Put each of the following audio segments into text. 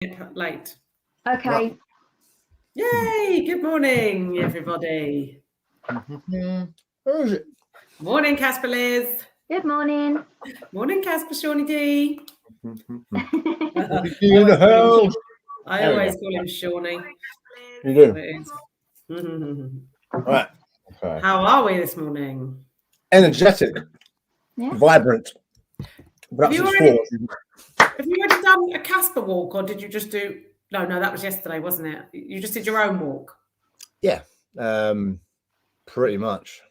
Late. Okay. Right. Yay! Good morning, everybody. Where is it? Morning, Casper Liz. Good morning. Morning, Casper Shawnee D. In the house. I There we always go. call him Shawnee. You do. It is. Right. Okay. How are we this morning? Energetic. Yeah. Vibrant. Have you Perhaps already done done a Casper walk, or did you just do? No, that was yesterday, wasn't it? You just did your own walk. Yeah. Pretty much.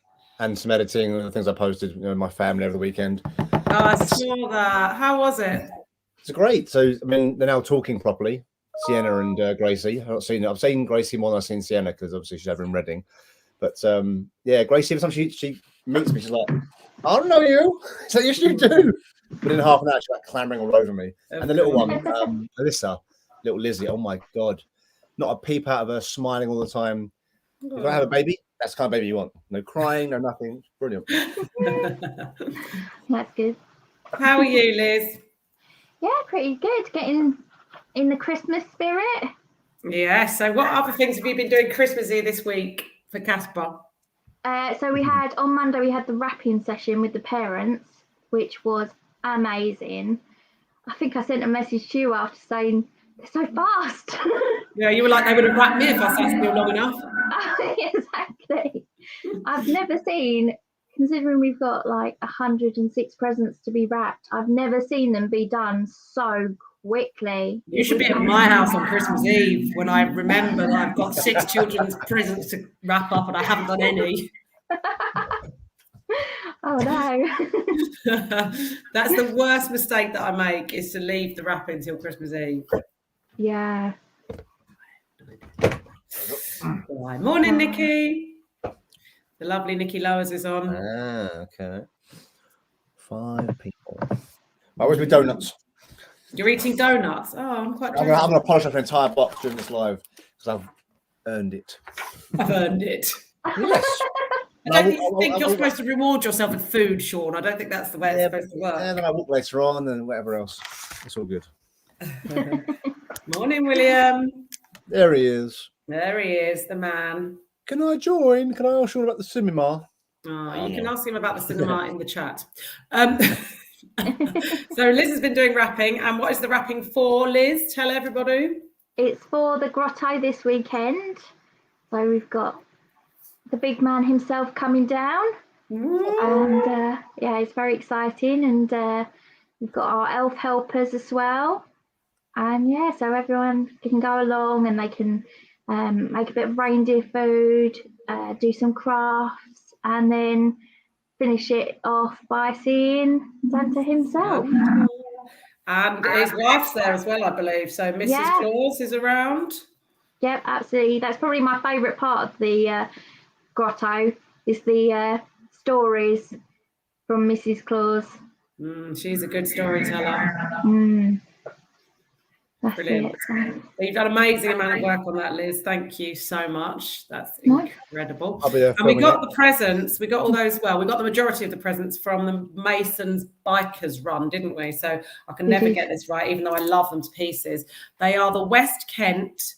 And some editing and the things I posted, my family over the weekend. Oh, I saw that. How was it? It's great. So I mean, they're now talking properly. Sienna and Gracie. I've seen Gracie more than I've seen Sienna because obviously she's over in Reading. But yeah, Gracie, every time she meets me, she's like, I don't know you. So yes, you do. But in half an hour, she's like clambering all over me. And the little one, Alyssa, little Lizzie, oh my God. Not a peep out of her, smiling all the time. If I have a baby, that's the kind of baby you want. No crying, no nothing. Brilliant. That's good. How are you, Liz? Yeah, pretty good. Getting in the Christmas spirit. Yeah, so what other things have you been doing Christmassy this week for Casper? So we had, on Monday, we had the wrapping session with the parents, which was amazing. I think I sent a message to you after saying, they're so fast. Yeah, you were like, they would have wrapped me if I sat still long enough. Exactly. I've never seen, considering we've got like 106 presents to be wrapped, I've never seen them be done so quickly. You should be at my house on Christmas Eve when I remember that I've got 6 children's presents to wrap up and I haven't done any. Oh no. That's the worst mistake that I make, is to leave the wrapping till Christmas Eve. Yeah. Right. Morning, Nikki. The lovely Nikki Lowers is on. Okay. 5 people. I always with donuts. You're eating donuts? Oh, I'm quite I'm jealous. going to apologise for an entire box during this live because I've earned it. I've earned it. Yes. I don't think you're supposed to reward yourself with food, Sean. I don't think that's the way it's supposed to work. And then I walk later on and whatever else. It's all good. Morning, William. There he is. There he is, the man. Can I join? Can I ask you about the cinema? Oh, you can ask him about the cinema in the chat. So Liz has been doing wrapping. And what is the wrapping for, Liz? Tell everybody. It's for the grotto this weekend. So we've got the big man himself coming down. And yeah, it's very exciting. And we've got our elf helpers as well. And yeah, so everyone can go along and they can make a bit of reindeer food, do some crafts, and then finish it off by seeing Santa himself. And his wife's there as well, I believe. So Mrs. Claus is around. Yep, absolutely. That's probably my favourite part of the grotto, is the stories from Mrs. Claus. She's a good storyteller. That's brilliant. It. You've done an amazing amount of work on that, Liz. Thank you so much. That's incredible. And we got the presents. We got all those. Well, we got the majority of the presents from the Masons Bikers Run, didn't we? So I can never get this right, even though I love them to pieces. They are the West Kent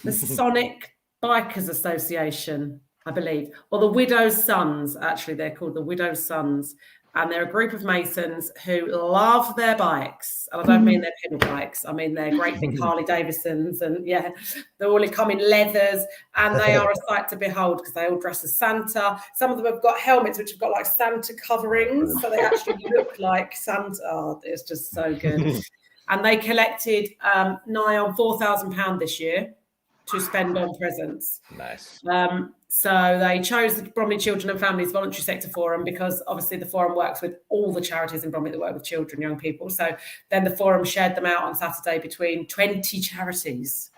Masonic Bikers Association, I believe, or the Widow's Sons. Actually, they're called the Widow's Sons. And they're a group of Masons who love their bikes. And I don't mean their pedal bikes. I mean their great big Harley Davidsons. And yeah, they all come in leathers. And they are a sight to behold because they all dress as Santa. Some of them have got helmets which have got like Santa coverings. So they actually look like Santa. Oh, it's just so good. And they collected nigh on £4,000 this year to spend on presents. Nice. So they chose the Bromley Children and Families Voluntary Sector Forum because obviously the forum works with all the charities in Bromley that work with children, young people. So then the forum shared them out on Saturday between 20 charities.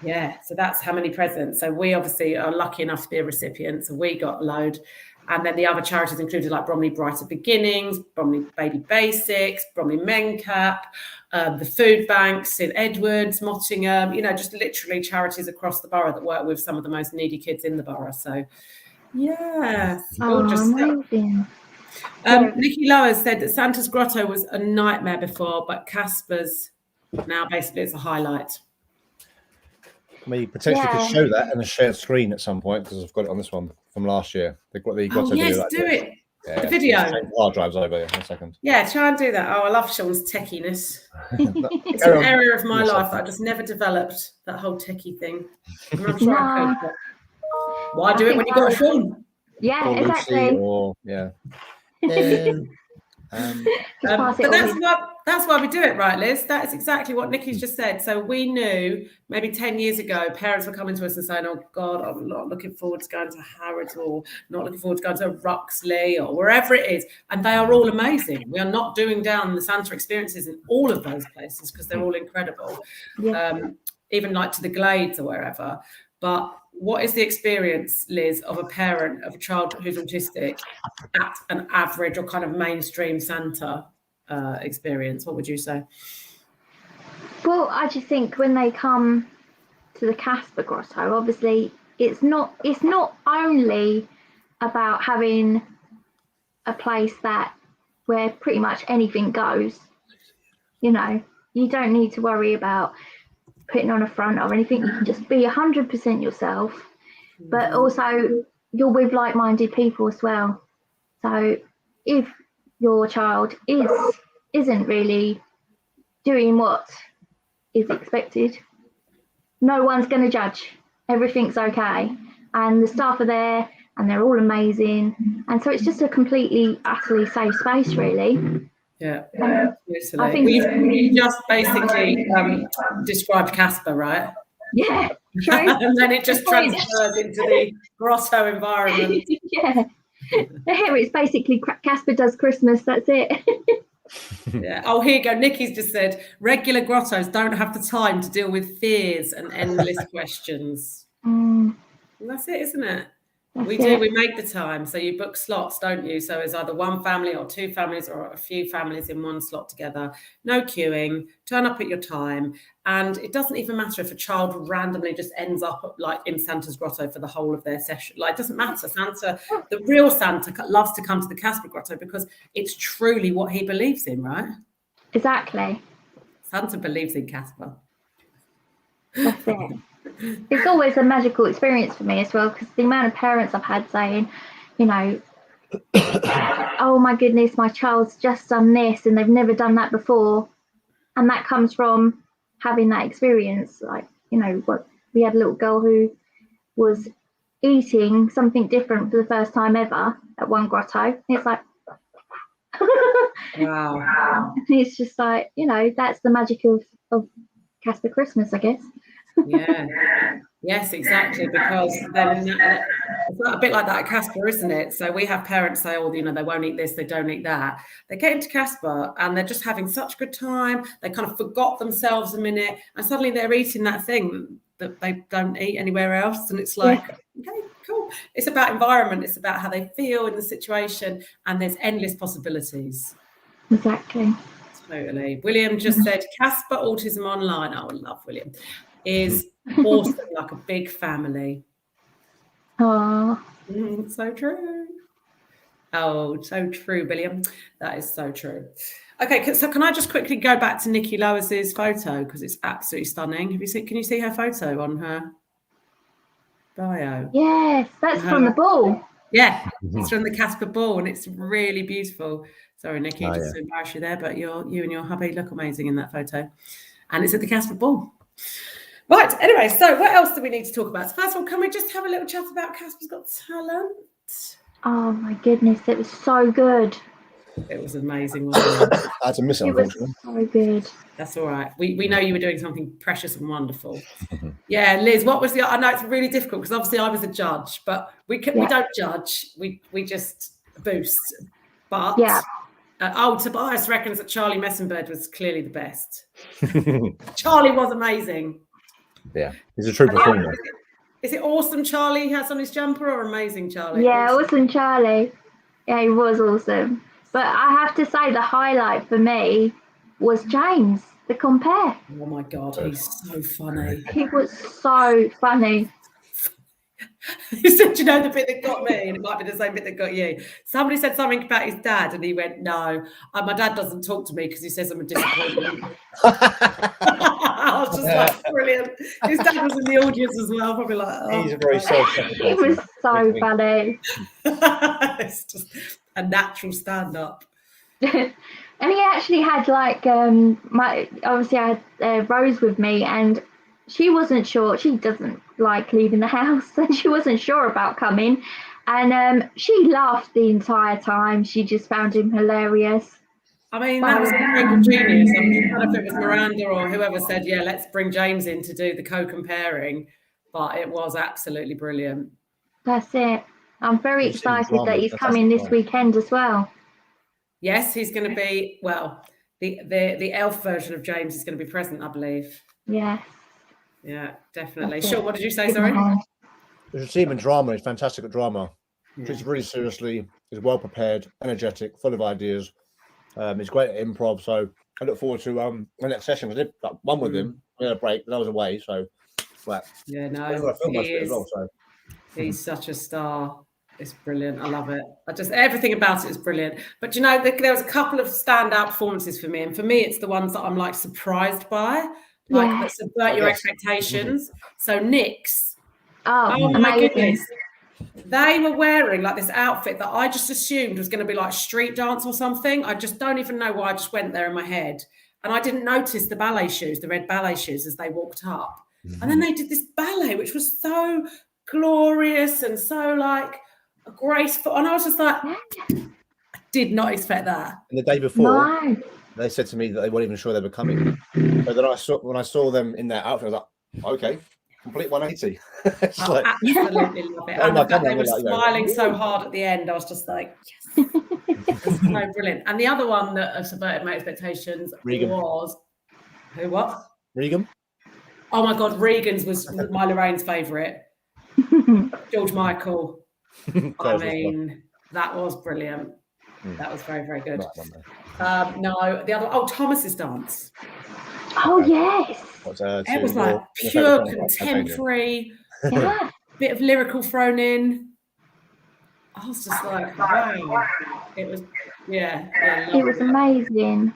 Yeah, so that's how many presents. So we obviously are lucky enough to be a recipient. So we got a load. And then the other charities included like Bromley Brighter Beginnings, Bromley Baby Basics, Bromley Mencap, the food banks in Edwards, Mottingham, just literally charities across the borough that work with some of the most needy kids in the borough. So, yeah, gorgeous stuff. Nikki Lowers said that Santa's Grotto was a nightmare before, but Casper's Now, basically, it's a highlight. We potentially could show that in a shared screen at some point, because I've got it on this one from last year. They've got the grotto video. Yes, do it. Yeah, the video. Hard drives over in a second. Yeah, try and do that. Oh, I love Sean's techiness. It's an area of my life that I just never developed, that whole techie thing. I mean, I'm sure I could, but why do it when you've got a Sean? Yeah, or exactly. Lucy, or but that's why we do it, right, Liz? That is exactly what Nikki's just said. So we knew maybe 10 years ago, parents were coming to us and saying, oh God, I'm not looking forward to going to Harrods, or not looking forward to going to Ruxley, or wherever it is. And they are all amazing. We are not doing down the Santa experiences in all of those places, because they're all incredible. Yeah. Even like to the Glades or wherever. But what is the experience, Liz, of a parent of a child who's autistic at an average or kind of mainstream Santa experience? What would you say? Well, I just think when they come to the Casper Grotto, obviously it's not only about having a place where pretty much anything goes. You know, you don't need to worry about putting on a front or anything. You can just be 100% yourself, but also you're with like-minded people as well. So if your child isn't really doing what is expected, no one's going to judge. Everything's okay, and the staff are there and they're all amazing, and so it's just a completely, utterly safe space, really. Yeah, I think you just basically described Casper, right? Yeah, true. And then it just transfers into the grotto environment. Yeah, here it's basically Casper does Christmas. That's it. Yeah. Oh, here you go. Nikki's just said regular grottos don't have the time to deal with fears and endless questions. And that's it, isn't it? We do. We make the time. So you book slots, don't you? So it's either one family or two families or a few families in one slot together. No queuing. Turn up at your time. And it doesn't even matter if a child randomly just ends up like in Santa's grotto for the whole of their session. Like, it doesn't matter. Santa, the real Santa, loves to come to the Casper grotto because it's truly what he believes in, right? Exactly. Santa believes in Casper. That's it. It's always a magical experience for me as well, because the amount of parents I've had saying, you know, oh my goodness, my child's just done this and they've never done that before. And that comes from having that experience. Like, you know, we had a little girl who was eating something different for the first time ever at one grotto. It's like, wow. And it's just like, you know, that's the magic of Casper Christmas, I guess. Yeah. Yes, exactly. Because then it's a bit like that at Casper, isn't it? So we have parents say, oh, you know, they won't eat this, they don't eat that. They get into Casper and they're just having such a good time. They kind of forgot themselves a minute, and suddenly they're eating that thing that they don't eat anywhere else. And it's like, okay, cool. It's about environment. It's about how they feel in the situation, and there's endless possibilities. Exactly. Totally. William just said Casper Autism Online. Oh, I love William. Is awesome, like a big family. Oh, so true. Oh, so true, William. That is so true. Okay, so can I just quickly go back to Nikki Lois's photo, because it's absolutely stunning. Can you see her photo on her bio? Yes, that's from the ball. Yeah, it's from the Casper ball, and it's really beautiful. Sorry, Nikki, just to embarrass you there, but you and your hubby look amazing in that photo, and it's at the Casper ball. Right, anyway, so what else do we need to talk about? So first of all, can we just have a little chat about Casper's Got Talent? Oh my goodness, it was so good. It was amazing, wasn't it? I had to miss it, unfortunately. It was so good. That's all right. We know you were doing something precious and wonderful. Yeah, Liz, what was I know it's really difficult because obviously I was a judge, but we don't judge. We just boost. But Tobias reckons that Charlie Messenberg was clearly the best. Charlie was amazing. Yeah, he's a true performer. Is it awesome Charlie has on his jumper, or amazing Charlie? Yeah, awesome Charlie. Yeah, he was awesome. But I have to say the highlight for me was James, the compare. Oh my God, he's so funny. He was so funny. He said, you know, the bit that got me, and it might be the same bit that got you. Somebody said something about his dad, and he went, no, my dad doesn't talk to me because he says I'm a disappointment. I was just like, brilliant. His dad was in the audience as well, probably like, oh. He's a very self-deprecating. It was so funny. It's just a natural stand-up. And he actually had like obviously I had Rose with me, and she wasn't sure. She doesn't like leaving the house, and she wasn't sure about coming. And she laughed the entire time. She just found him hilarious. I mean, that was a total genius. I don't know if it was Miranda or whoever said, yeah, let's bring James in to do the co-comparing, but it was absolutely brilliant. That's it. I'm very excited that he's coming this weekend as well. Yes, he's going to be, well, the elf version of James is going to be present, I believe. Yes. Yeah, definitely. Sure, what did you say, sorry? The team in drama is fantastic at drama. Treats it really seriously, is well prepared, energetic, full of ideas. He's great at improv, so I look forward to the next session. I did one with him. We had a break, but I was away, so yeah, no, he's such a star. It's brilliant. I love it. Everything about it is brilliant. But you know, there was a couple of standout performances for me, and for me, it's the ones that I'm like surprised by, like that subvert your expectations. So Nick's, oh my goodness. They were wearing like this outfit that I just assumed was going to be like street dance or something. I just don't even know why. I just went there in my head, and I didn't notice the ballet shoes, the red ballet shoes, as they walked up. And then they did this ballet, which was so glorious and so like graceful. And I was just like, I did not expect that. And the day before, they said to me that they weren't even sure they were coming. But then when I saw them in their outfit, I was like, okay. Complete 180. I absolutely love it. And the fact they were smiling so hard at the end, I was just like, yes. It's so brilliant. And the other one that subverted my expectations was who? What? Regan. Oh my God, Regan's was my Lorraine's favourite. George Michael. I mean, that was brilliant. That was very, very good. No, the other. Thomas's dance. Oh yes. It was like pure contemporary, bit of lyrical thrown in. I was just like, wow. It was, it was amazing.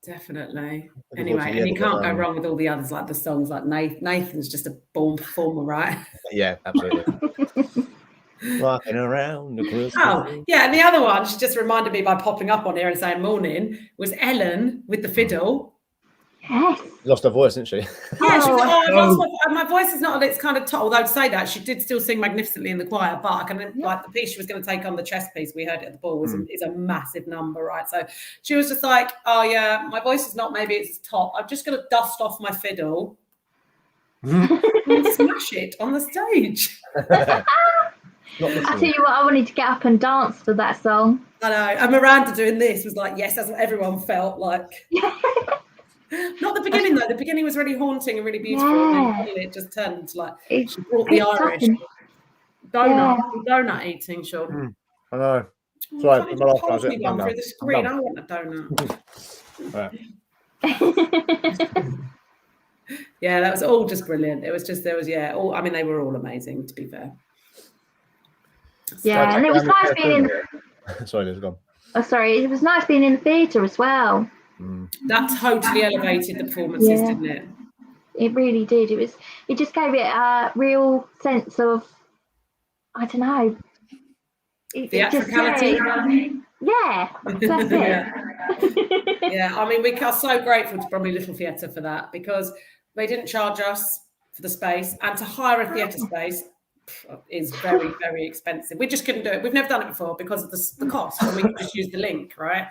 Definitely. Anyway, and you can't go wrong with all the others, like the songs like Nathan's just a born performer, right? Yeah, absolutely. Walking around the Christmas. Oh, yeah, and the other one, she just reminded me by popping up on here and saying morning, was Ellen with the fiddle. Yes. Lost her voice, didn't she? Yeah, she was, my voice is not at its kind of top, although to say that, she did still sing magnificently in the choir, but I can, like the piece she was going to take on, the chess piece we heard at the ball, is a massive number, right? So she was just like, oh yeah, my voice is not maybe its top. I'm just going to dust off my fiddle and smash it on the stage. I tell you what, I wanted to get up and dance to that song. I know. And Miranda doing this was like, yes, that's what everyone felt like. Not the beginning though. The beginning was really haunting and really beautiful. And then it just turned like she brought the Irish donut eating, Sean. I know. Sorry, through the screen. I want a donut. Yeah, that was all just brilliant. It was just they were all amazing, to be fair. Yeah, and it was nice being in. Sorry, it's gone. Oh, sorry, it was nice being in the theatre as well. That totally elevated the performances, didn't it? It really did. It just gave it a real sense of, I don't know, theatricality. Yeah, that's it. Yeah, I mean, we are so grateful to Bromley Little Theatre for that, because they didn't charge us for the space, and to hire a theatre space is very, very expensive. We just couldn't do it. We've never done it before because of the cost, and we could just use the link, right?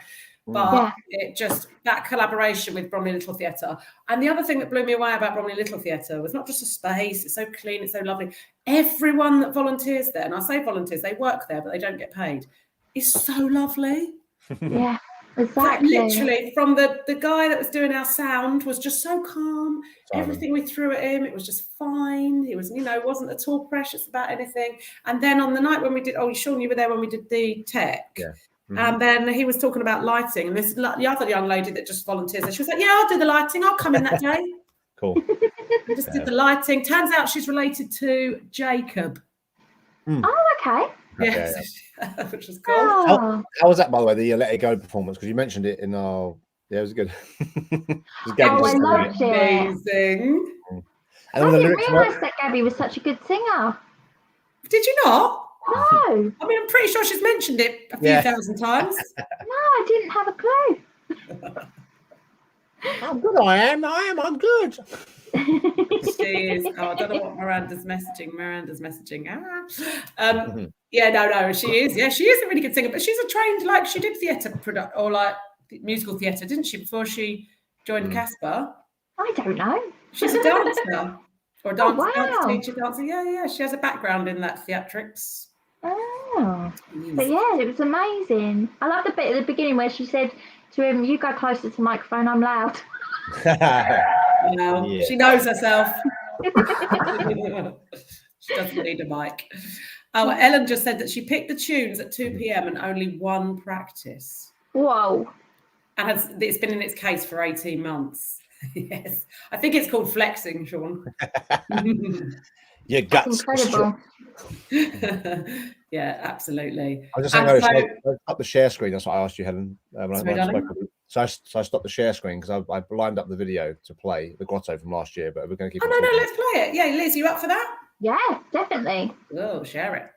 But it just, that collaboration with Bromley Little Theatre. And the other thing that blew me away about Bromley Little Theatre was not just a space, it's so clean, it's so lovely. Everyone that volunteers there, and I say volunteers, they work there, but they don't get paid, is so lovely. Yeah, exactly. Like, literally, from the guy that was doing our sound was just so calm. Everything we threw at him, it was just fine. He was, wasn't at all precious about anything. And then on the night when we did, Sean, you were there when we did the tech. Yeah. And then he was talking about lighting, and the other young lady that just volunteers, she was like, yeah, I'll do the lighting, I'll come in that day. Cool. We just did the lighting. Turns out she's related to Jacob. Oh, okay. Yes, which was cool. Oh. How was that, by the way, the Let It Go performance? Because you mentioned it in our... Yeah, it was good. I loved it. Amazing. And I all the didn't lyrics realise that Gabby was such a good singer. Did you not? No. I mean, I'm pretty sure she's mentioned it a few thousand times. No, I didn't have a clue. How good I am. I'm good. She is. Oh, I don't know what Miranda's messaging. Yeah, no, she is. Yeah, she is a really good singer, but she's a trained, like, she did theatre or like musical theatre, didn't she, before she joined Casper? I don't know. She's a dancer or a dance teacher, dancer. Yeah. She has a background in that theatrics. Oh, but yeah, it was amazing. I love the bit at the beginning where she said to him, "You go closer to the microphone. I'm loud." She knows herself. She doesn't need a mic. Oh, Ellen just said that she picked the tunes at 2 p.m. and only one practice. Whoa. And it's been in its case for 18 months. Yes. I think it's called flexing, Sean. Your guts. Incredible. Yeah, absolutely. I was just saying, I stopped the share screen. That's what I asked you, Helen. So I stopped the share screen because I lined up the video to play the grotto from last year, but we're going to keep. No, let's play it. Yeah, Liz, you up for that? Yeah, definitely. Oh, share it.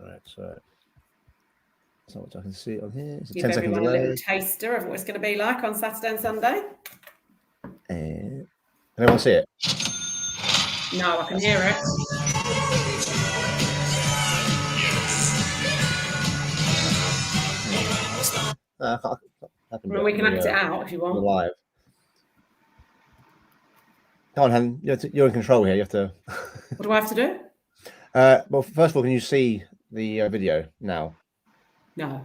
All right, so what I can see on here. It's a Give 10 second everyone delay. a little taster of what it's going to be like on Saturday and Sunday. Can anyone see it? No, I can hear it. We can act it out if you want. Live. Come on, Helen. You're in control here. You have to. What do I have to do? Well, first of all, can you see the video now? No.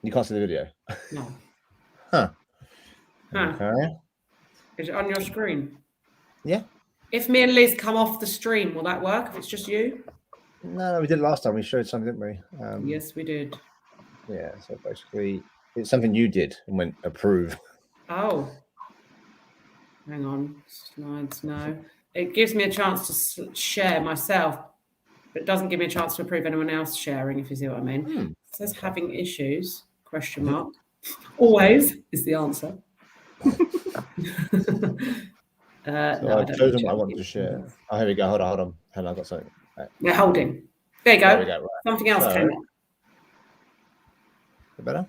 You can't see the video. No. Huh. Okay. Is it on your screen? Yeah. If me and Liz come off the stream, will that work? If it's just you? No, we did last time. We showed something, didn't we? Yes, we did. Yeah. So basically, it's something you did and went approve. Oh. Hang on. Slides. No. It gives me a chance to share myself, but it doesn't give me a chance to approve anyone else sharing, if you see what I mean. It says having issues, question mark. Always is the answer. I've chosen what I want to share. Oh, here we go. Hold on. Helen, I've got something. Right. We're holding. There you go. There we go. Right. Something else came up. Better?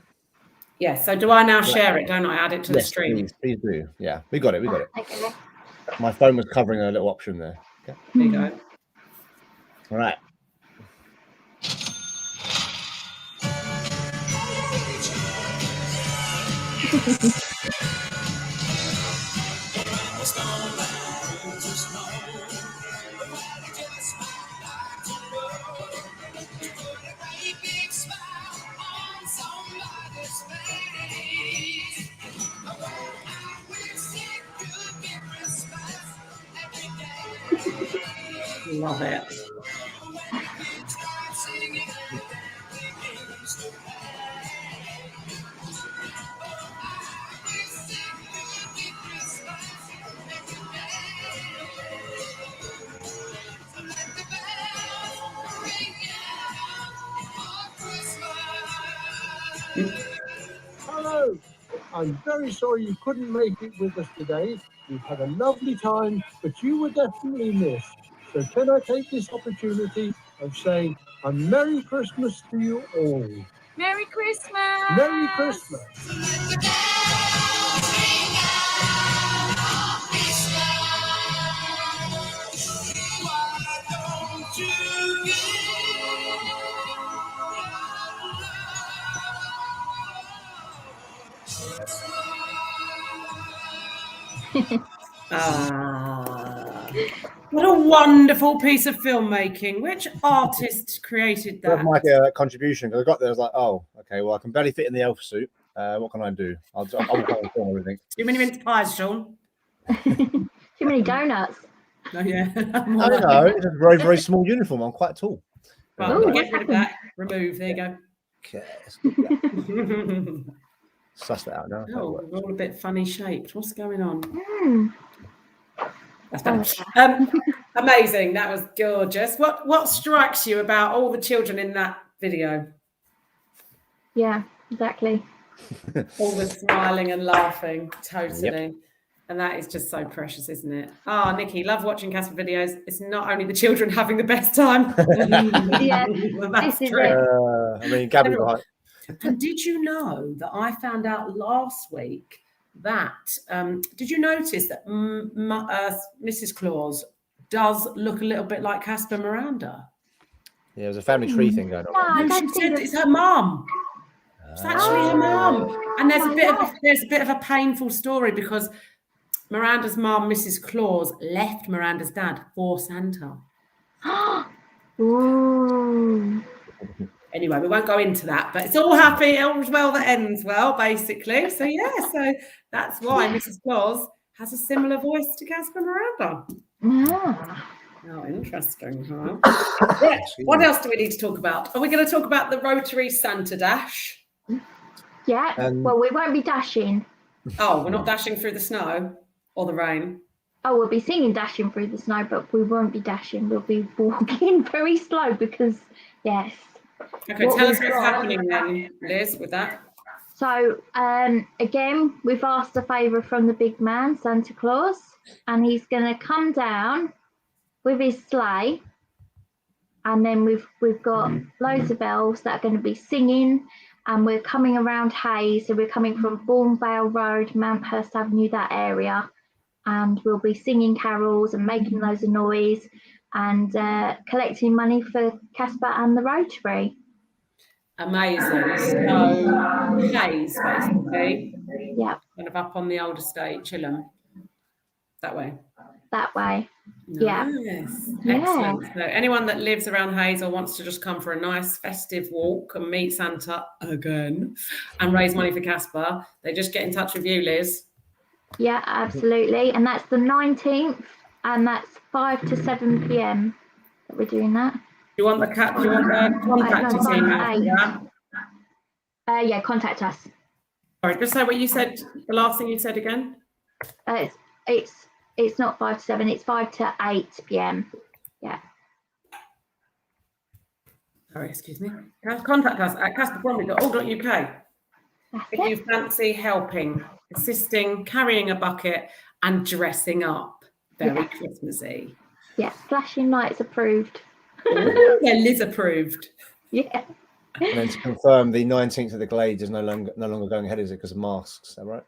Yeah. So do I now share it? Don't I add it to the stream? Please do. Yeah, we got it. Okay. My phone was covering a little option there. Okay. There you go. All right. Love it. Hello. I'm very sorry you couldn't make it with us today. We've had a lovely time, but you were definitely missed. So can I take this opportunity of saying a Merry Christmas to you all. Merry Christmas! Merry Christmas! What a wonderful piece of filmmaking. Which artist created that? That was my contribution, because I got there, I was like, oh, okay, well, I can barely fit in the elf suit. What can I do? I'll film everything. Too many mince pies, Sean. Too many donuts. Oh, yeah. I don't know. It's a very, very small uniform. I'm quite tall. Well, get rid of that. Remove. There you go. Okay. Suss that out now. Oh, we're all a bit funny shaped. What's going on? Mm. That's better. Amazing. That was gorgeous. What strikes you about all the children in that video? Yeah, exactly. All the smiling and laughing, totally. Yep. And that is just so precious, isn't it? Nikki, love watching Casper videos. It's not only the children having the best time. Yeah, that's this is true. I mean, Gabby. And did you know that I found out last week that, did you notice that Mrs. Claus does look a little bit like Casper Miranda? Yeah, there's a family tree thing going on. No, she said it's her mum. It's actually her mum. And there's a bit of a painful story because Miranda's mum, Mrs. Claus, left Miranda's dad for Santa. Ooh. Anyway, we won't go into that, but it's all happy, all's well that ends well, basically. So that's why Mrs. Claus has a similar voice to Casper Miranda. Yeah. Oh, interesting, huh? Right. What else do we need to talk about? Are we going to talk about the Rotary Santa Dash? Yeah. Well, we won't be dashing. Oh, we're not dashing through the snow or the rain. Oh, we'll be singing Dashing Through the Snow, but we won't be dashing. We'll be walking very slow because, yes. Okay, tell us what's happening then, Liz, with that. So, again, we've asked a favour from the big man, Santa Claus, and he's going to come down with his sleigh, and then we've got loads of elves that are going to be singing, and we're coming around Hayes, so we're coming from Bournevale Road, Mounthurst Avenue, that area, and we'll be singing carols and making loads of noise and collecting money for Casper and the Rotary. Amazing. So Hayes, basically. Yeah. Kind of up on the old estate, Chilham. That way. That way. Nice. Yeah. Excellent. So anyone that lives around Hayes or wants to just come for a nice festive walk and meet Santa again and raise money for Casper, they just get in touch with you, Liz. Yeah, absolutely. And that's the 19th, and that's 5 to 7 p.m. that we're doing that. Do you want the contact team? Yeah, contact us. Sorry, just say what you said. The last thing you said again. It's not 5 to 7. It's 5 to 8 p.m. Yeah. Sorry, excuse me. Contact us at casperbromley.org.uk if you fancy helping, assisting, carrying a bucket, and dressing up. Very Christmassy. Yeah, flashing lights approved. Yeah, Liz approved. Yeah. And then to confirm, the 19th of the Glades is no longer going ahead, is it, because of masks? Is that right?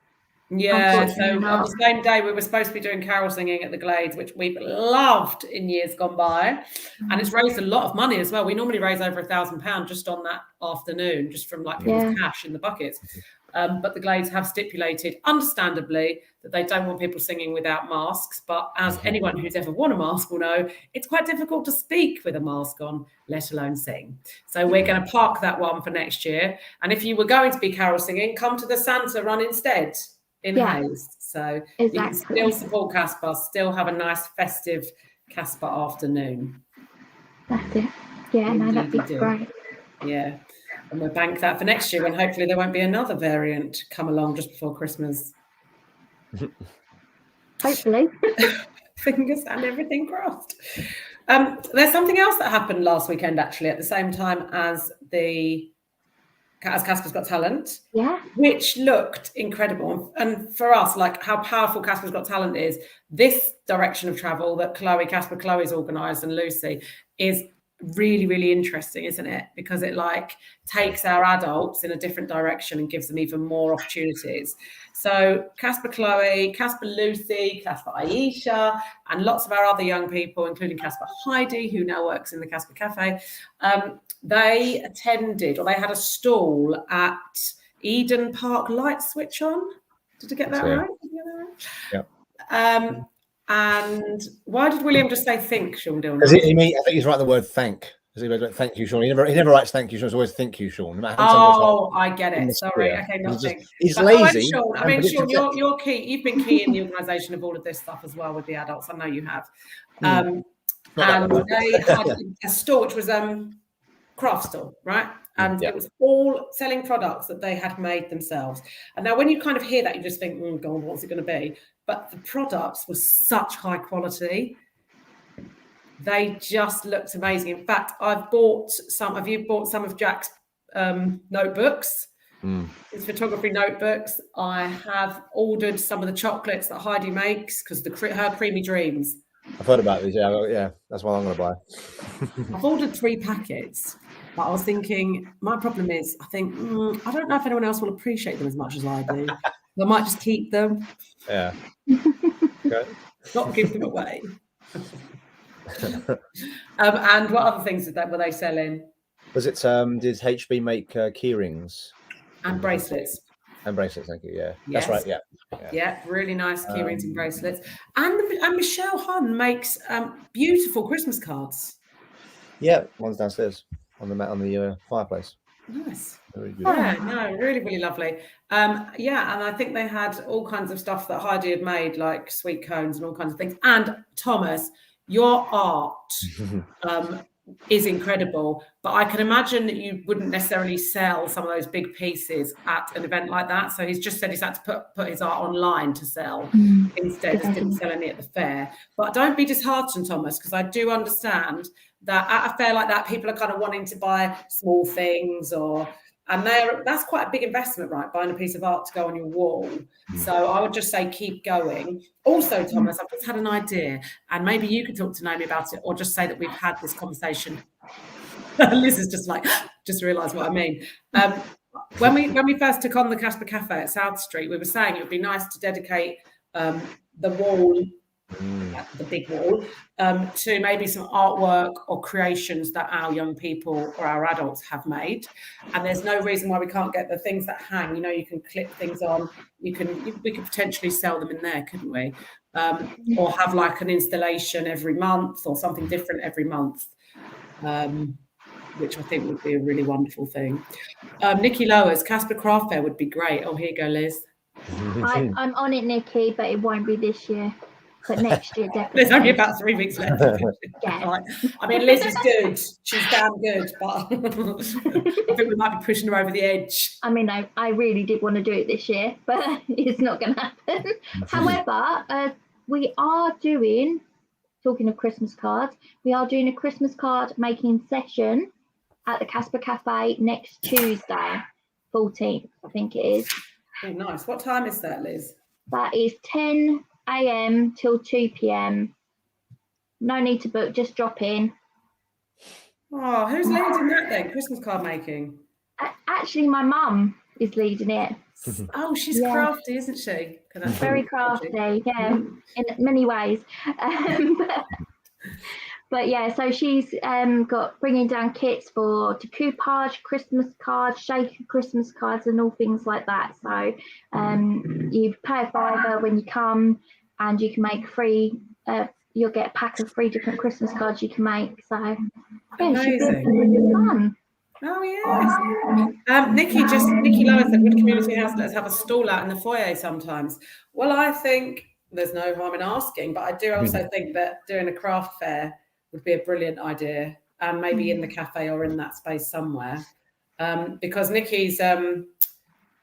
Yeah, so on the same day we were supposed to be doing carol singing at the Glades, which we've loved in years gone by, and it's raised a lot of money as well. We normally raise over £1,000 just on that afternoon, just from like people's cash in the buckets. But the Glades have stipulated, understandably, that they don't want people singing without masks. But as anyone who's ever worn a mask will know, it's quite difficult to speak with a mask on, let alone sing. So we're going to park that one for next year. And if you were going to be carol singing, come to the Santa run instead in Hayes. So you can still support Casper, still have a nice festive Casper afternoon. That's it. Yeah, no, that'd be great. Yeah. And we'll bank that for next year when hopefully there won't be another variant come along just before Christmas. Hopefully. Fingers and everything crossed. There's something else that happened last weekend, actually, at the same time as Casper's Got Talent, which looked incredible. And for us, like how powerful Casper's Got Talent is, this direction of travel that Chloe's organised and Lucy is really, really interesting, isn't it? Because it like takes our adults in a different direction and gives them even more opportunities. So Casper Chloe, Casper Lucy, Casper Aisha, and lots of our other young people, including Casper Heidi, who now works in the Casper Cafe, they attended, or they had a stall at Eden Park Light Switch On. Did I get that right? Yeah. And why did William just say think, Sean Dillon? I think he's right the word thank. Thank you, Sean. He never writes thank you, Sean. It's always thank you, Sean. I get it. Sorry. Okay, nothing. He's lazy. Sean, Sean, you're key. You've been key in the organisation of all of this stuff as well with the adults. I know you have. And they had a store, which was craft store, right? And it was all selling products that they had made themselves. And now when you kind of hear that, you just think, God, what's it going to be? But the products were such high quality. They just looked amazing. In fact, I've bought some. Have you bought some of Jack's notebooks? His photography notebooks. I have ordered some of the chocolates that Heidi makes because her creamy dreams. I've heard about these. Yeah, that's what I'm going to buy. I've ordered 3 packets, but I was thinking my problem is I think I don't know if anyone else will appreciate them as much as I do. I might just keep them. Yeah. Okay. Not give them away. And what other things were they selling? Was it? Did HB make key rings and bracelets? And bracelets, thank you. Yeah, yes. That's right. Yeah, really nice key rings and bracelets. And Michelle Hunn makes beautiful Christmas cards. Yeah, one's downstairs on the fireplace. Nice. Very good. Yeah, no, really, really lovely. And I think they had all kinds of stuff that Heidi had made, like sweet cones and all kinds of things. And Thomas, your art is incredible, but I can imagine that you wouldn't necessarily sell some of those big pieces at an event like that. So he's just said he's had to put his art online to sell instead. Just didn't sell any at the fair. But don't be disheartened, Thomas, because I do understand that at a fair like that, people are kind of wanting to buy small things and that's quite a big investment, right? Buying a piece of art to go on your wall. So I would just say keep going. Also, Thomas, I've just had an idea, and maybe you could talk to Naomi about it, or just say that we've had this conversation. Liz is just realised what I mean. When we first took on the Casper Cafe at South Street, we were saying it would be nice to dedicate the wall, the big wall, to maybe some artwork or creations that our young people or our adults have made. And there's no reason why we can't get the things that hang. You can clip things on. We could potentially sell them in there, couldn't we? Or have like an installation every month or something different every month, which I think would be a really wonderful thing. Nikki Lowers, Casper Craft Fair would be great. Oh, here you go, Liz. I'm on it, Nikki, but it won't be this year. But next year, definitely. There's only about 3 weeks left. Yeah. I mean, Liz is good. She's damn good, but I think we might be pushing her over the edge. I mean, I really did want to do it this year, but it's not going to happen. However, we are doing, talking of Christmas cards, we are doing a Christmas card making session at the Casper Cafe next Tuesday, 14th, I think it is. Oh, nice. What time is that, Liz? That is 10 a.m. till 2 p.m. No need to book, just drop in. Oh, who's leading that then? Christmas card making? Actually, my mum is leading it. Oh, she's crafty, isn't she? Very crafty, yeah, in many ways. But yeah, so she's got bringing down kits for decoupage, Christmas cards, shaker Christmas cards, and all things like that. So you pay a $5 when you come, and you can make free. You'll get a pack of 3 different Christmas cards you can make. So yeah, it should be really fun. Oh yes. Nikki Lois at Wood Community House. Let's have a stall out in the foyer sometimes. Well, I think there's no harm in asking, but I do also think that doing a craft fair would be a brilliant idea, and maybe in the cafe or in that space somewhere, because Nikki's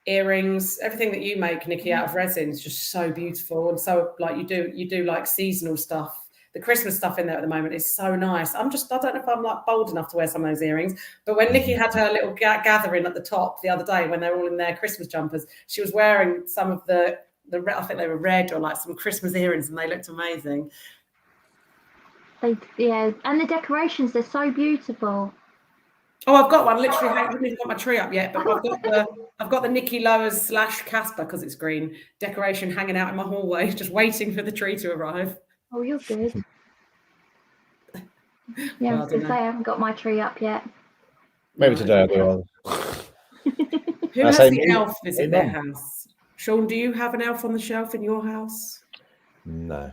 earrings, everything that you make, Nikki, out of resin is just so beautiful, and so like you do like seasonal stuff. The Christmas stuff in there at the moment is so nice. I don't know if I'm like bold enough to wear some of those earrings, but when Nikki had her little gathering at the top the other day when they were all in their Christmas jumpers, she was wearing some of the I think they were red or like some Christmas earrings, and they looked amazing. Yeah, and the decorations, they're so beautiful. Oh, I've got one. Literally, I haven't even got my tree up yet, but I've got the Nikki Lowers / Casper, because it's green, decoration hanging out in my hallway, just waiting for the tree to arrive. Oh, you're good. Yeah, I was going to say, I haven't got my tree up yet. Maybe today I will. Who has the elf visit their house? Sean, do you have an elf on the shelf in your house? No.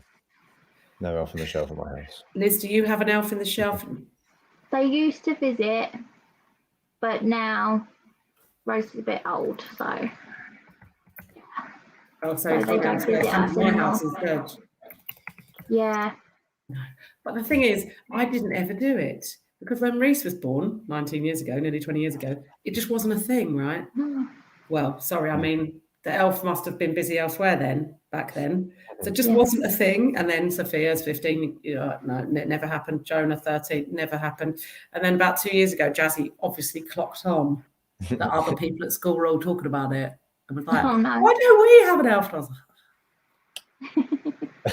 No elf on the shelf in my house. Liz, do you have an elf in the shelf? They used to visit, but now Rose is a bit old, so. Oh, so they don't visit us anymore. My house is good. Yeah. But the thing is, I didn't ever do it, because when Reese was born 19 years ago, nearly 20 years ago, it just wasn't a thing, right? Well, sorry, I mean, the elf must have been busy elsewhere back then. So it just wasn't a thing. And then Sophia's 15, no, it never happened. Jonah, 13, never happened. And then about 2 years ago, Jazzy obviously clocked on that other people at school were all talking about it. And was like, why don't we have an elf? I was like,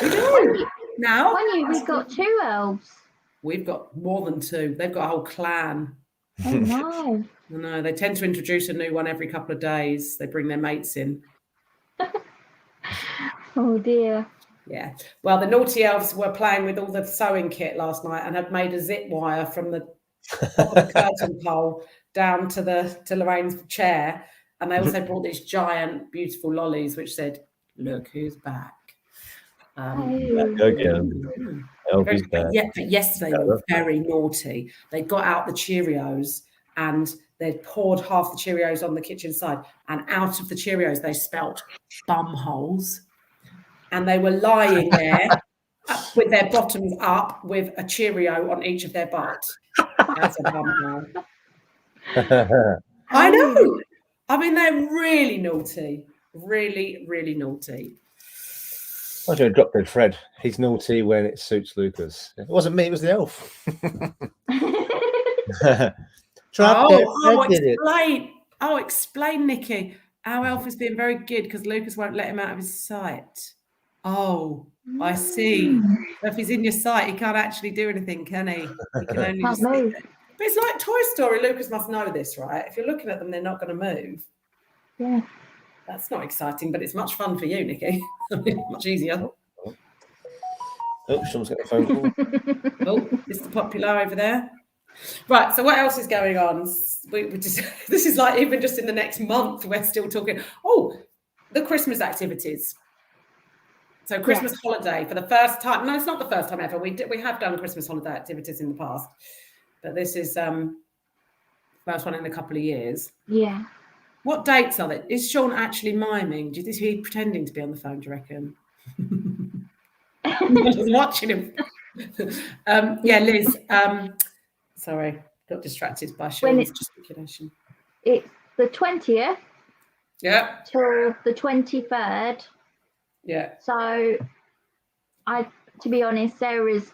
we do. Now. We've got 2 elves. We've got more than 2. They've got a whole clan. Oh, no. No, they tend to introduce a new one every couple of days. They bring their mates in. Oh, dear. Yeah. Well, the naughty elves were playing with all the sewing kit last night and had made a zip wire from the top of the curtain pole down to Lorraine's chair. And they also brought these giant, beautiful lollies, which said, "Look who's back." But yesterday they were very naughty. They got out the Cheerios and they'd poured half the Cheerios on the kitchen side, and out of the Cheerios they spelt bum holes. And they were lying there with their bottoms up with a Cheerio on each of their butts. That's a bum hole. I know. I mean, they're really naughty. Really, really naughty. I was going to drop dead Fred. He's naughty when it suits Lucas. It wasn't me, it was the elf. Explain, Nikki. Our elf is being very good because Lucas won't let him out of his sight. Oh, I see. If he's in your sight, he can't actually do anything, can he? He can only just sit there. But it's like Toy Story. Lucas must know this, right? If you're looking at them, they're not going to move. Yeah. That's not exciting, but it's much fun for you, Nikki. Much easier. Oh, someone's got a phone call. Oh, Mr. Popular over there. Right, so what else is going on? This is like even just in the next month, we're still talking. Oh, the Christmas activities. So Christmas holiday for the first time. No, it's not the first time ever. We have done Christmas holiday activities in the past, but this is first one in a couple of years. Yeah. What dates are they? Is Sean actually miming? Is he pretending to be on the phone, do you reckon? I was watching him. Liz. Sorry, got distracted by Sean's gesticulation. It's the 20th. Yeah. Till the 23rd. Yeah. So, to be honest, Sarah's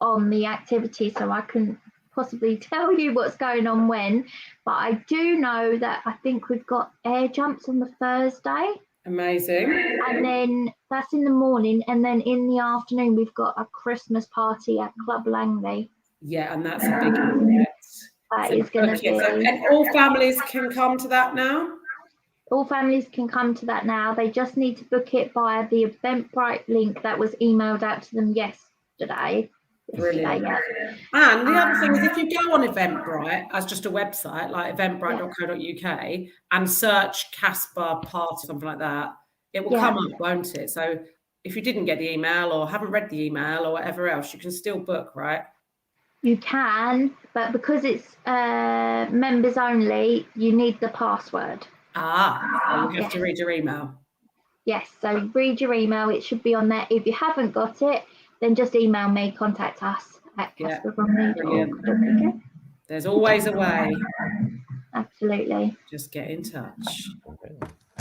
on the activity, so I couldn't possibly tell you what's going on when, but I do know that I think we've got air jumps on the Thursday. Amazing. And then that's in the morning, and then in the afternoon we've got a Christmas party at Club Langley. Yeah, and that's a big event. That is going to be. And all families can come to that now? All families can come to that now. They just need to book it via the Eventbrite link that was emailed out to them yesterday. Brilliant. And the other thing is, if you go on Eventbrite as just a website like eventbrite.co.uk and search Casper party, something like that, it will come up, won't it? So if you didn't get the email or haven't read the email or whatever else, you can still book, right? You can, but because it's members only, you need the password. You have to read your email. Yes, so read your email. It should be on there. If you haven't got it, then just email me, contact us at CASPA. There's always a way. Absolutely. Just get in touch.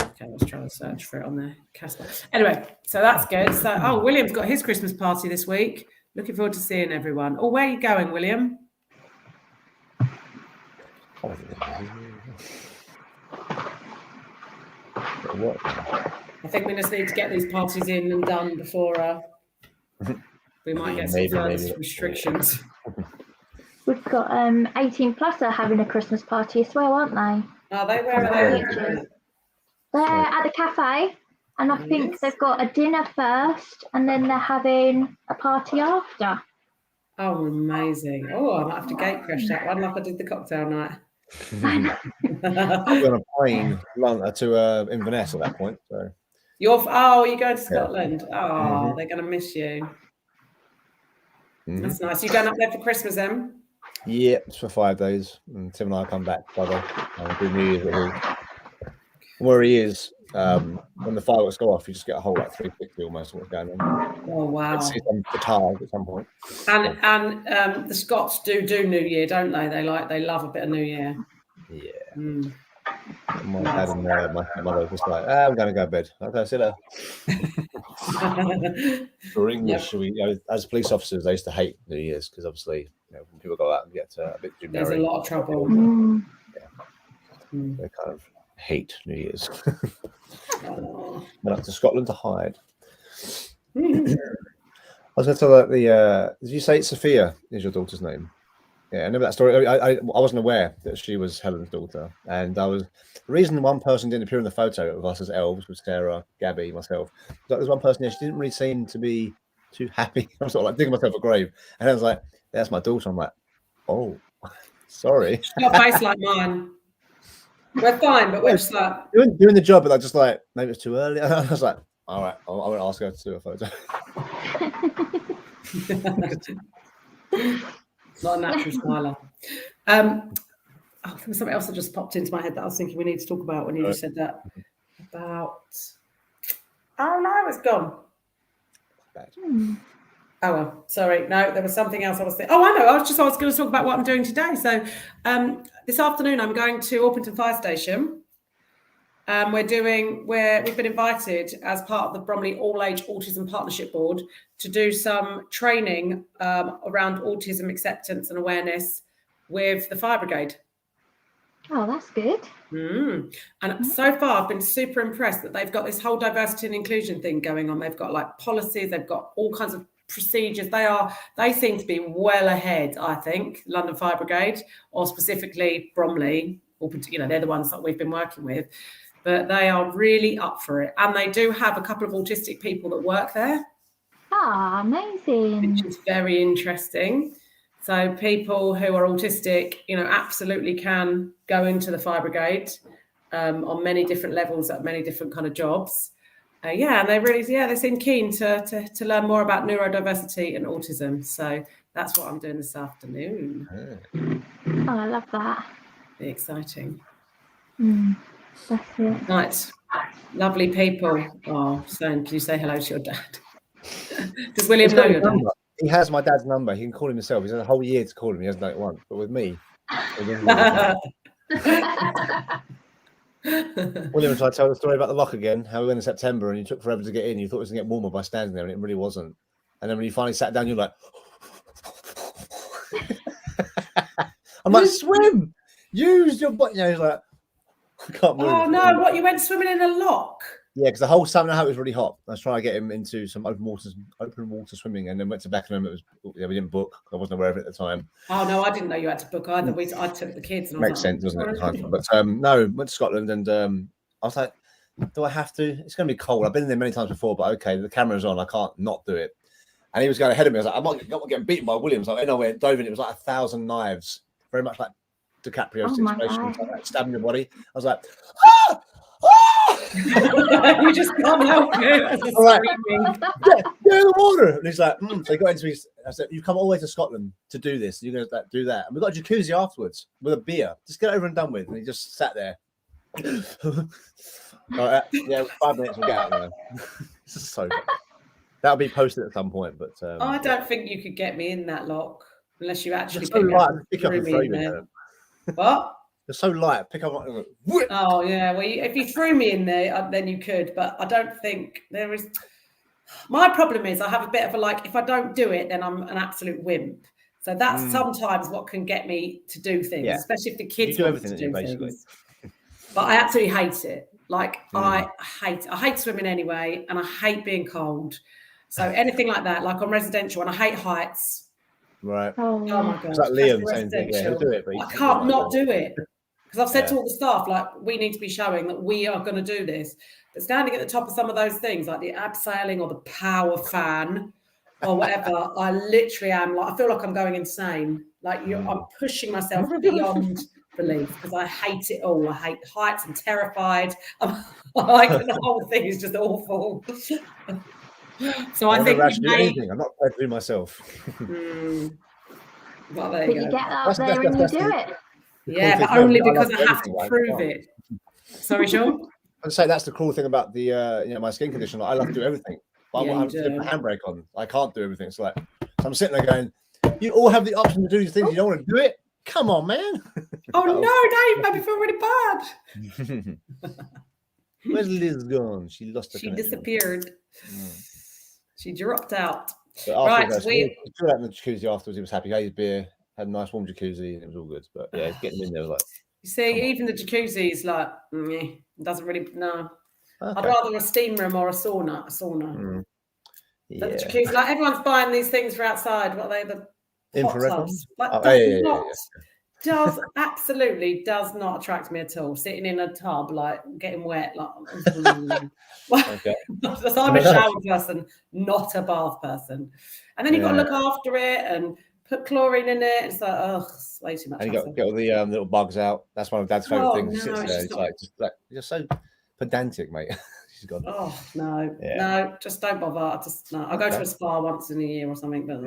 Okay, let's try to search for it on there. Casper. Anyway, so that's good. So, William's got his Christmas party this week. Looking forward to seeing everyone. Oh, where are you going, William? I think we just need to get these parties in and done before we might get some further restrictions. We've got 18 plus are having a Christmas party as well, aren't they? Are they? Where are they? They're at the cafe, and I think they've got a dinner first, and then they're having a party after. Oh, amazing! Oh, I might have to gate crash that one like I did the cocktail night. I'm on a plane to Inverness at that point. So you're going to Scotland. They're going to miss you. That's nice. You going up there for Christmas then? Yeah, it's for 5 days, and Tim and I come back brother. Do New Year's at home. Where he is, when the fireworks go off, you just get a whole 360 almost what's going on. Oh wow! Let's see some guitars at some point. And the Scots do New Year, don't they? They love a bit of New Year. Yeah. My dad and my mother were just like, I'm going to go to bed. Okay, see you later. For English, as police officers, they used to hate New Year's because obviously, when people go out and get a bit too merry, there's a lot of trouble. They kind of hate New Year's. Went up to Scotland to hide. I was going to tell that did you say Sophia is your daughter's name? Yeah, I remember that story. I wasn't aware that she was Helen's daughter, and the reason one person didn't appear in the photo of us as elves was Sarah, Gabby, myself. There was one person there, she didn't really seem to be too happy. I was sort of like digging myself a grave, and I was like, "That's my daughter." I'm like, "Oh, sorry." She's got a face like mine. We're fine, but we're just like doing the job, but I just like maybe it's too early. I was like, "All right, I won't ask her to do a photo." Not a natural smiler. There was something else that just popped into my head that I was thinking we need to talk about when you just said that. Oh no, it's gone. Oh well, sorry. No, there was something else I was thinking. Oh, I know. I was going to talk about what I'm doing today. So this afternoon I'm going to Orpington Fire Station. We've been invited as part of the Bromley All Age Autism Partnership Board to do some training around autism acceptance and awareness with the fire brigade. Oh, that's good. And so far I've been super impressed that they've got this whole diversity and inclusion thing going on. They've got like policies, they've got all kinds of procedures. They seem to be well ahead, I think, London Fire Brigade, or specifically Bromley, or they're the ones that we've been working with. But they are really up for it. And they do have a couple of autistic people that work there. Ah, amazing. Which is very interesting. So people who are autistic, absolutely can go into the fire brigade on many different levels at many different kind of jobs. And they seem keen to learn more about neurodiversity and autism. So that's what I'm doing this afternoon. Oh, I love that. Be exciting. That's it. Right. Lovely people. Oh, can you say hello to your dad? Does William know your dad? He has my dad's number. He can call him himself. He's had a whole year to call him. He hasn't done it once. But with me, William, tried to tell the story about the lock again, how we went in September and you took forever to get in. You thought it was going to get warmer by standing there, and it really wasn't. And then when you finally sat down, you're like, I'm like, swim! Use your body. He's like, I can't move. Oh, no, what? You went swimming in a lock? Yeah, because the whole summer it was really hot. I was trying to get him into some open water swimming, and then went to Beckenham. We didn't book. I wasn't aware of it at the time. Oh no, I didn't know you had to book either. I took the kids. And Makes sense, doesn't it? But no, went to Scotland, and I was like, do I have to? It's going to be cold. I've been there many times before, but okay, the camera's on. I can't not do it. And he was going ahead of me. I was like, I'm not getting beaten by Williams. Like, I went dove in. It was like 1,000 knives, very much like DiCaprio situation, like stabbing your body. I was like, ah! You just can't help it. All right. Get in the water. And he's like, So he got into his. I said, you come all the way to Scotland to do this. You're going to do that. And we got a jacuzzi afterwards with a beer. Just get over and done with. And he just sat there. All right, 5 minutes, we'll get out there. This is so funny. That'll be posted at some point. But I don't think you could get me in that lock unless you actually pick up and throw me. What? They're so light. Pick up. Oh yeah. Well, if you threw me in there, then you could. But I don't think there is. My problem is I have a bit of a if I don't do it, then I'm an absolute wimp. So that's sometimes what can get me to do things, especially if the kids want to do things. But I absolutely hate it. I hate swimming anyway, and I hate being cold. So anything like that, like on residential, and I hate heights. Right. Oh my god. It's like Liam saying, yeah, he'll do it, but I can't not do it. Because I've said to all the staff, we need to be showing that we are going to do this. But standing at the top of some of those things, like the abseiling or the power fan or whatever, I literally am I feel like I'm going insane. I'm pushing myself beyond belief because I hate it all. I hate heights. I'm terrified. The whole thing is just awful. So I think anything. I'm not prepared to do myself. Well, there you go. You get up there and you do it. Yeah, but only because I have to prove it. Sorry, Sean? I'd say that's the cool thing about the my skin condition. I love to do everything. But I have to put the handbrake on. I can't do everything. It's I'm sitting there going, you all have the option to do these things. You don't want to do it? Come on, man. Oh no, Dave, made me feel really bad. Where's Liz gone? She lost her connection. Disappeared. She dropped out. Right, we threw out in the jacuzzi afterwards. He was happy. He had his beer, had a nice warm jacuzzi, and it was all good. But yeah, getting in there was like. You see, even the jacuzzi is like, doesn't really. No, okay. I'd rather a steam room or a sauna. Yeah. But the jacuzzi, like everyone's buying these things for outside. What are they? The infrared ones? Like, absolutely does not attract me at all. Sitting in a tub, like getting wet, like. Okay. I'm a shower person, not a bath person. And then you've got to look after it and put chlorine in it. It's like, it's way too much. And you got to get all the little bugs out. That's one of Dad's favourite things. No, it's like you're so pedantic, mate. She's gone. Oh no, just don't bother. I'll go to a spa once in a year or something. But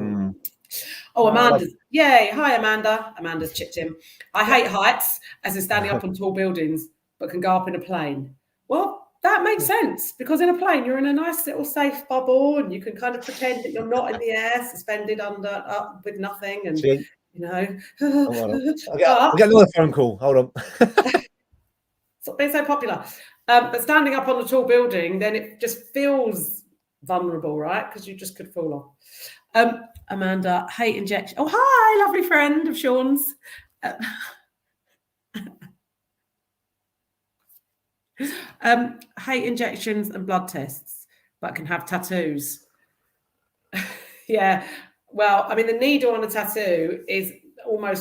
Amanda, yay! Hi, Amanda. Amanda's chipped in. I hate heights, as in standing up on tall buildings, but can go up in a plane. Well, that makes sense because in a plane you're in a nice little safe bubble, and you can kind of pretend that you're not in the air, suspended up with nothing, and you know. I'll get another phone call. Hold on. It's been so popular. But standing up on a tall building, then it just feels vulnerable, right? Because you just could fall off. Amanda, hate injection. Oh, hi, lovely friend of Sean's. Hate injections and blood tests, but can have tattoos. Yeah. Well, I mean, the needle on a tattoo is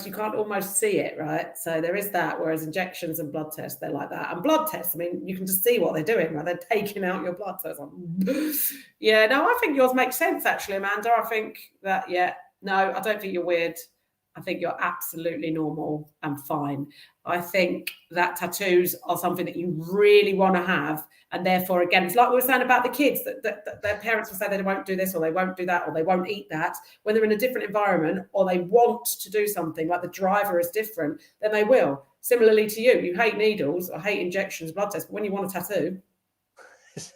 you can't almost see it, right? So there is that, whereas injections and blood tests, they're like that. And blood tests, I mean, you can just see what they're doing, right? They're taking out your blood. So it's like, yeah, no, I think yours makes sense, actually, Amanda. I think that, no, I don't think you're weird. I think you're absolutely normal and fine. I think that tattoos are something that you really want to have. And therefore, again, it's like we were saying about the kids, that their parents will say they won't do this or they won't do that or they won't eat that. When they're in a different environment or they want to do something, like the driver is different, then they will. Similarly to you, you hate needles or hate injections, blood tests, but when you want a tattoo, it's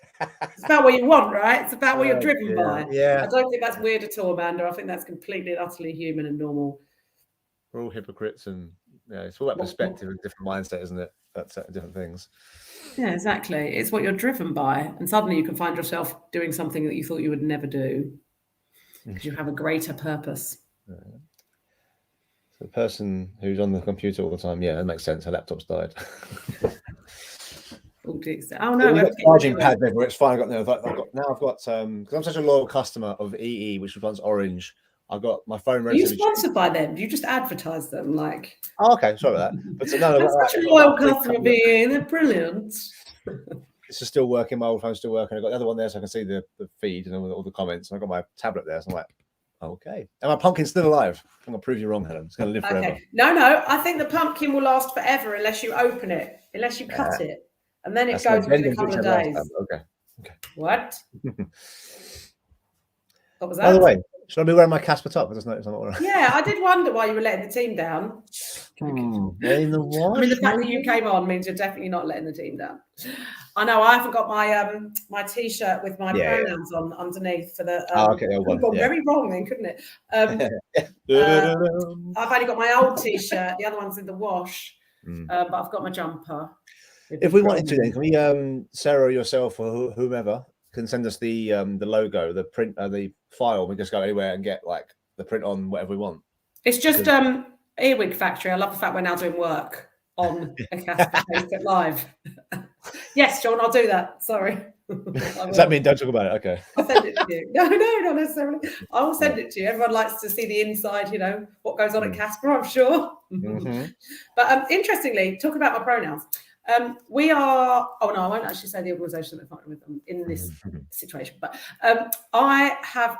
about what you want, right? It's about what you're driven by. Yeah. I don't think that's weird at all, Amanda. I think that's completely and utterly human and normal. We're all hypocrites, and it's all that perspective and different mindset, isn't it? That's different things. Yeah, exactly. It's what you're driven by, and suddenly you can find yourself doing something that you thought you would never do because you have a greater purpose. So the person who's on the computer all the time, that makes sense. Her laptop's died. Oh no! We've got charging pads everywhere. It's fine. I've got because I'm such a loyal customer of EE, which was once Orange. I got my phone. Are you sponsored by them? Do you just advertise them? Like, oh, okay, sorry about that. But I'm such a loyal customer of EE. They're brilliant. This is still working. My old phone's still working. I've got the other one there, so I can see the feed and all the comments. And I've got my tablet there, so I'm like, okay. And my pumpkin's still alive. I'm gonna prove you wrong, Helen. It's gonna live forever. No. I think the pumpkin will last forever unless you open it, unless you cut it, and then it goes within a couple of days. Okay. What? What was that? By the way, should I be wearing my Casper top? I just noticed I'm not wearing. Yeah, I did wonder why you were letting the team down. The fact that you came on means you're definitely not letting the team down. I know I haven't got my my t-shirt with my pronouns on underneath for the. Very wrong then, couldn't it? I've only got my old t-shirt. The other one's in the wash, but I've got my jumper. If we wanted to, then can we, Sarah, or yourself, or whomever, can send us the logo, the print, the file. We just go anywhere and get like the print on whatever we want. It's just Earwig Factory. I love the fact we're now doing work on a Casper Facebook Live. Yes, John, I'll do that. Sorry. Does that mean don't talk about it? Okay. I'll send it to you. No, not necessarily. I will send it to you. Everyone likes to see the inside, what goes on at Casper, I'm sure. But interestingly, talking about my pronouns, we are, I won't actually say the organisation that we're partnering with them in this situation, but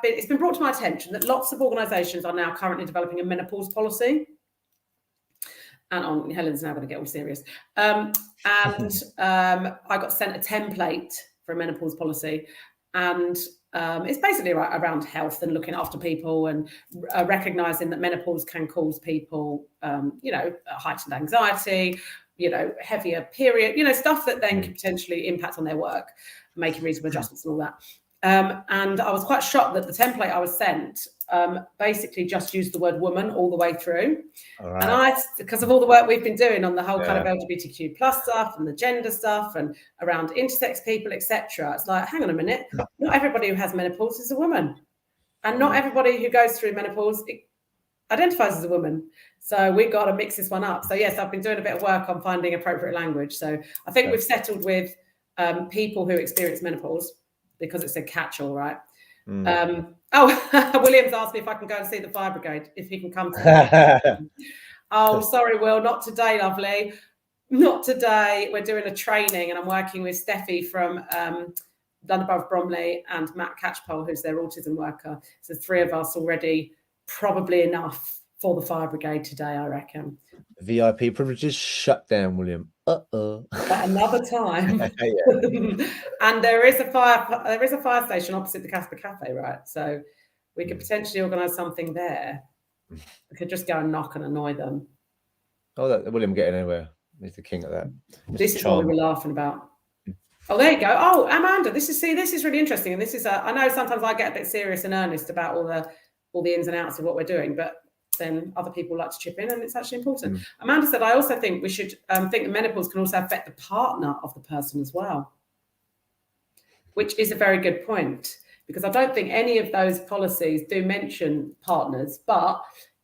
it's been brought to my attention that lots of organisations are now currently developing a menopause policy. And Helen's now going to get all serious. I got sent a template for a menopause policy, and it's basically around health and looking after people and recognising that menopause can cause people, heightened anxiety, heavier period, stuff that then can potentially impact on their work, making reasonable adjustments and all that. And I was quite shocked that the template I was sent basically just used the word woman all the way through. Right. And because of all the work we've been doing on the whole kind of LGBTQ plus stuff and the gender stuff and around intersex people, etc., it's like, hang on a minute, not everybody who has menopause is a woman. And not everybody who goes through menopause identifies as a woman. So we've got to mix this one up. So yes, I've been doing a bit of work on finding appropriate language. So I think we've settled with people who experience menopause because it's a catch-all, right? William's asked me if I can go and see the fire brigade, if he can come today. Oh, sorry, Will, not today, lovely. Not today. We're doing a training and I'm working with Steffi from London Borough of Bromley and Matt Catchpole, who's their autism worker. So 3 of us already, probably enough for the fire brigade today, I reckon. VIP privileges shut down, William. At another time. And there is a fire station opposite the Casper Cafe, right? So we could potentially organise something there. We could just go and knock and annoy them. Oh, William getting anywhere. He's the king of that. This is what we were laughing about. Oh, there you go. Oh, Amanda, this is really interesting. And this is I know sometimes I get a bit serious and earnest about all the ins and outs of what we're doing, but then other people like to chip in and it's actually important. Amanda said, I also think we should think that menopause can also affect the partner of the person as well, which is a very good point, because I don't think any of those policies do mention partners, but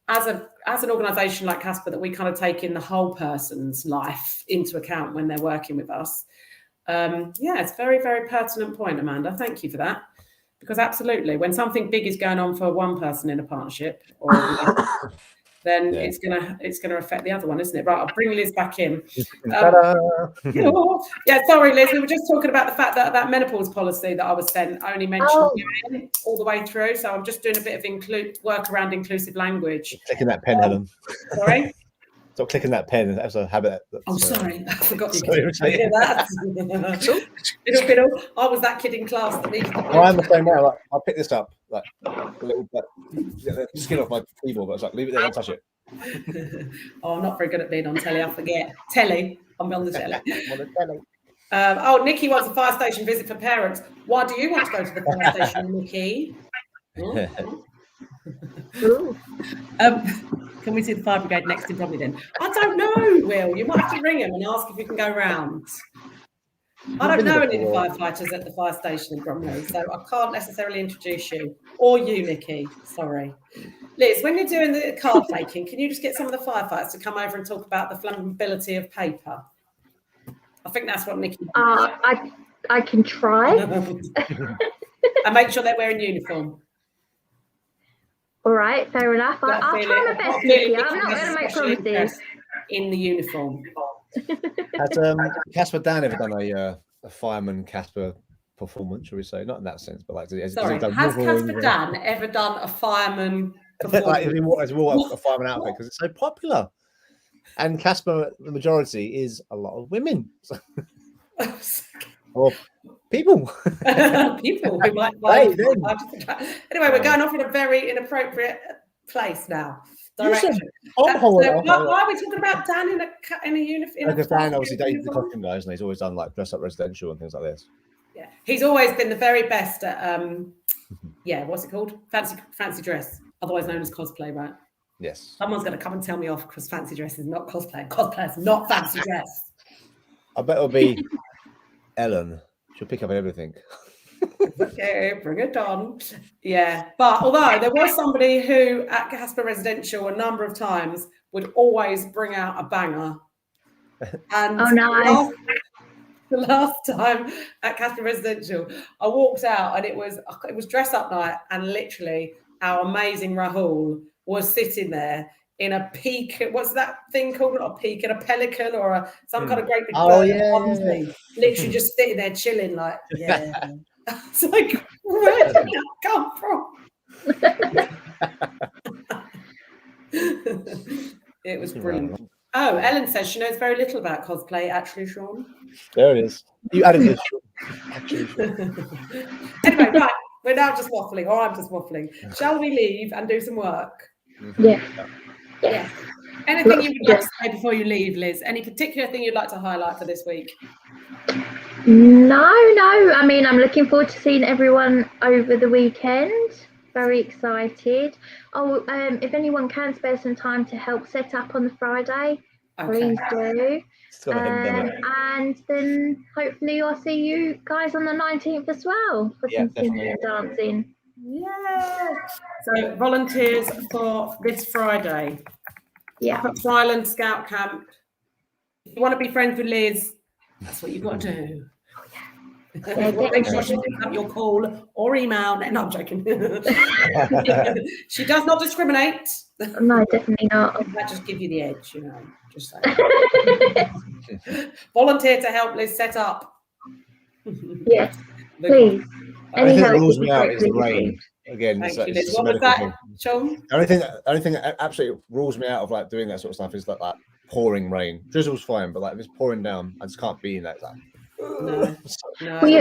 as an organisation like Casper, that we kind of take in the whole person's life into account when they're working with us. It's a very, very pertinent point, Amanda. Thank you for that. Because absolutely, when something big is going on for one person in a partnership, then it's gonna affect the other one, isn't it? Right, I'll bring Liz back in. Sorry, Liz. We were just talking about the fact that menopause policy that I was sent only mentioned women all the way through. So I'm just doing a bit of work around inclusive language. Clicking that pen, Helen. Sorry. Stop clicking that pen. That's a habit. Sorry, I forgot you could hear that. Fiddle. I was that kid in class that needed. I'm the same way. Like, I'll pick this up, like a little bit, get the skin off my keyboard, but it's like leave it there, don't touch it. I'm not very good at being on telly. I forget telly. I'm on the telly. I'm on the telly. Nikki wants a fire station visit for parents. Why do you want to go to the fire station, Nikki? Can we see the fire brigade next in Bromley then? I don't know, Will. You might have to ring him and ask if you can go round. I don't know any of the firefighters at the fire station in Bromley, so I can't necessarily introduce you. Or you, Nikki. Sorry. Liz, when you're doing the card making, can you just get some of the firefighters to come over and talk about the flammability of paper? I think that's what Nikki I can try. And make sure they're wearing uniform. All right, fair enough. I'll try my best, Nikki. I'm not going to make promises. In the uniform. Has Casper Dan ever done a fireman Casper performance, shall we say? Not in that sense, but like... has Casper Dan ever done a fireman performance? Like, has he wore a fireman outfit? Because it's so popular. And Casper, the majority, is a lot of women. Or people. People who might like... Anyway, we're going off in a very inappropriate place now. Direction. Why are we talking about Dan in a uniform? Because Dan obviously dated the costume guys, and he's always done like dress up residential and things like this. Yeah, he's always been the very best at what's it called? Fancy dress, otherwise known as cosplay, right? Yes. Someone's going to come and tell me off because fancy dress is not cosplay. Cosplay is not fancy dress. I bet it'll be Ellen. She'll pick up everything. Okay, bring it on. Yeah, but although there was somebody who at Casper Residential a number of times would always bring out a banger. And nice. The last time at Casper Residential, I walked out and it was dress up night, and literally our amazing Rahul was sitting there in a peak. What's that thing called? Not a peak, a pelican or some kind of great big bird. Literally just sitting there chilling, like It's like, where did that come from? It was brilliant. Oh, Ellen says she knows very little about cosplay, actually, Sean. There it is. You added this. Actually, anyway, right, we're now just waffling, or I'm just waffling. Shall we leave and do some work? Yeah. Anything you would like to say before you leave, Liz? Any particular thing you'd like to highlight for this week? No. I mean, I'm looking forward to seeing everyone over the weekend. Very excited. Oh, if anyone can spare some time to help set up on the Friday, please do. And then hopefully I'll see you guys on the 19th as well for some singing and dancing. Yeah. So volunteers for this Friday. Yeah. Up at Silent Scout Camp. If you want to be friends with Liz, that's what you've got to do. Make sure she picks up your call or email. No, I'm joking. She does not discriminate. No, definitely not. That just give you the edge, you know. Just saying. Volunteer to help Liz set up. Yes, please. Any help that rules me out is the rain. Again, thank you, Liz. What was that, Sean? The only thing that absolutely rules me out of like doing that sort of stuff is like pouring rain. Drizzle's fine, but like if it's pouring down, I just can't be in that. No. We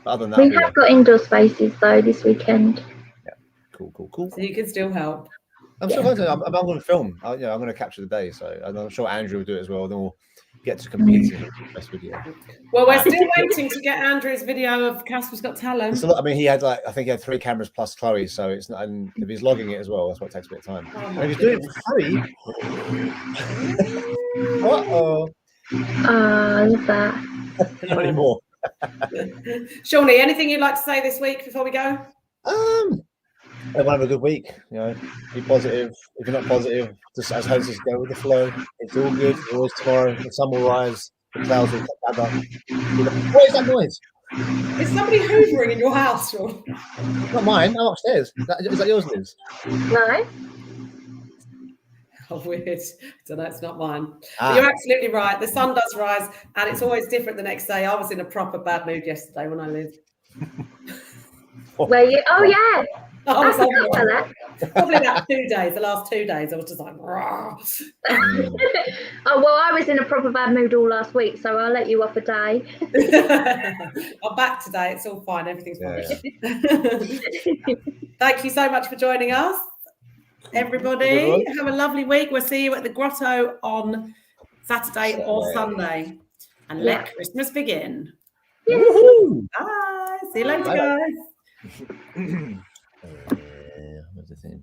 other than that, we have got indoor spaces though this weekend. Yeah, cool. So you can still help. I'm still going to. I'm going to film. I'm going to capture the day. So I'm sure Andrew will do it as well. Then we'll get to compete in the best video. Well, we're still waiting to get Andrew's video of Casper's Got Talent. I mean, he had I think he had 3 cameras plus Chloe. So it's not. And if he's logging it as well, that's what takes a bit of time. And if he's doing it for free. I love that. Not anymore. Shawnee, anything you'd like to say this week before we go? Everyone have a good week. You know, be positive. If you're not positive, just as hosts go with the flow. It's all good. Always tomorrow. The sun will rise. The clouds will come back up. What is that noise? Is somebody hoovering in your house, Sean? Not mine. I'm upstairs. Is that yours, Liz? No. Oh, weird. So that's not mine. But you're absolutely right. The sun does rise, and it's always different the next day. I was in a proper bad mood yesterday when I lived. Were you? Oh yeah. Probably about 2 days. The last 2 days, I was just like, rah. Oh well, I was in a proper bad mood all last week, so I'll let you off a day. I'm back today. It's all fine. Everything's fine. Thank you so much for joining us, everybody. Have a lovely week. We'll see you at the Grotto on Saturday or Sunday, and let Christmas begin. Woohoo! Bye. See you later, guys. What's the thing?